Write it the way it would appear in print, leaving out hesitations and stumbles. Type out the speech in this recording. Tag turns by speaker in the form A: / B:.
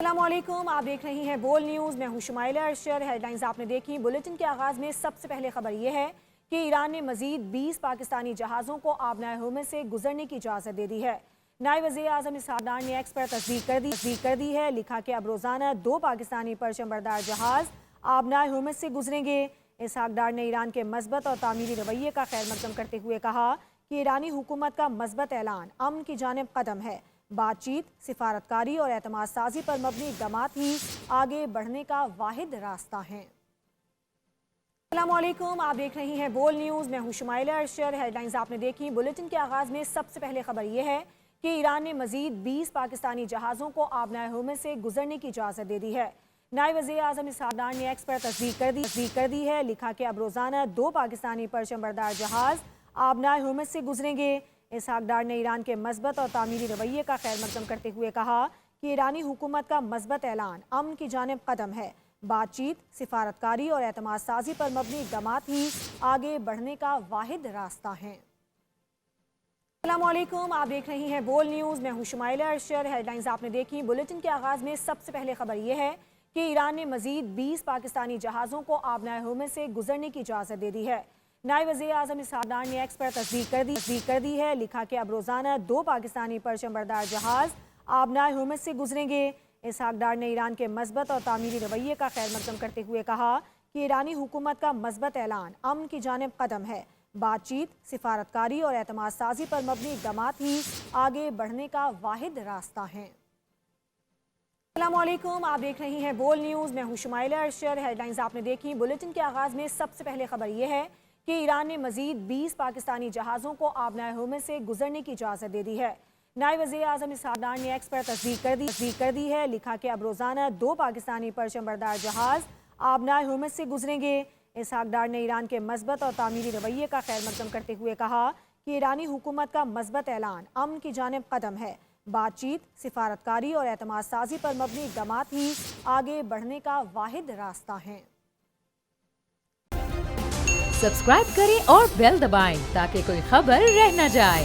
A: अस्सलामुअलैकुम, आप देख रही हैं बोल न्यूज़। मैं हूं शुमाइला अरशद। हेडलाइंस आपने देखी। बुलेटिन के आगाज़ में सबसे पहले खबर यह है कि ईरान ने मजीद 20 पाकिस्तानी जहाज़ों को आबनाए हुर्मुज़ से गुजरने की इजाज़त दे दी है। नायब वज़ीर आज़म इसहाक डार ने एक्स पर तस्दीक कर दी है। लिखा कि अब रोज़ाना 2 पाकिस्तानी परचमबरदार जहाज़ आबनाए हुर्मुज़ से गुजरेंगे। इसहाक डार ने ईरान के मस्बत और तामीरी रवैये का खैर मकदम करते हुए कहा कि ईरानी हुकूमत का मस्बत ऐलान अमन की जानिब कदम है। बातचीत, सिफारतकारी और एतमाद साजी पर मबनी इक़दामात ही आगे बढ़ने का वाहिद रास्ता है। अस्सलामुअलैकुम, आप देख रही हैं बोल न्यूज़। मैं हूं शुमाइला अरशद। हेडलाइंस आपने देखी। बुलेटिन के आगाज़ में सबसे पहले खबर यह है कि ईरान ने मजीद 20 पाकिस्तानी जहाज़ों को आबनाए हुर्मुज़ से गुजरने की इजाज़त दे दी है। नायब वज़ीर आज़म इसहाक डार ने एक्स पर तस्दीक कर दी है। लिखा कि अब रोज़ाना 2 पाकिस्तानी परचमबरदार जहाज़ आबनाए हुर्मुज़ से गुजरेंगे। इसहाक डार ने ईरान के मस्बत और तामीरी रवैये का खैर मकदम करते हुए कहा कि ईरानी हुकूमत का मस्बत ऐलान अमन की जानिब कदम है। बातचीत, सिफारतकारी और एतमाद साजी पर मबनी इक़दामात ही आगे बढ़ने का वाहिद रास्ता है। अस्सलामुअलैकुम, आप देख रही हैं बोल न्यूज़। मैं हूं शुमाइला अरशद। हेडलाइंस आपने देखी। बुलेटिन के आगाज़ में सबसे पहले खबर यह है कि ईरान ने मजीद 20 पाकिस्तानी जहाज़ों को आबनाए हुर्मुज़ से गुजरने की इजाज़त दे दी है। नायब वज़ीर आज़म इसहाक डार ने एक्स पर तस्दीक कर दी है। लिखा कि अब रोज़ाना 2 पाकिस्तानी परचमबरदार जहाज़ आबनाए हुर्मुज़ से गुजरेंगे। इसहाक डार ने ईरान के मस्बत और तामीरी रवैये का खैर मकदम करते हुए कहा कि ईरानी हुकूमत का मस्बत ऐलान अमन की जानिब कदम है। बातचीत, सिफारतकारी और एतमाद साजी पर मबनी इक़दामात ही आगे बढ़ने का वाहिद रास्ता है। अस्सलामुअलैकुम, आप देख रही हैं बोल न्यूज़। मैं हूं शुमाइला अरशद। हेडलाइंस आपने देखी। बुलेटिन के आगाज़ में सबसे पहले खबर यह है कि ईरान ने मजीद 20 पाकिस्तानी जहाज़ों को आबनाए हुर्मुज़ से गुजरने की इजाज़त दे दी है। नायब वज़ीर आज़म इसहाक डार ने एक्स पर तस्दीक कर दी है। लिखा कि अब रोज़ाना 2 पाकिस्तानी परचमबरदार जहाज़ आबनाए हुर्मुज़ से गुजरेंगे। इसहाक डार ने ईरान के मस्बत और तामीरी रवैये का खैर मकदम करते हुए कहा कि ईरानी हुकूमत का मस्बत ऐलान अमन की जानिब कदम है। बातचीत, सिफारतकारी और एतमाद साजी पर मबनी इक़दामात ही आगे बढ़ने का वाहिद रास्ता है।
B: सब्सक्राइब करें और बेल दबाएं ताकि कोई खबर रह न जाए।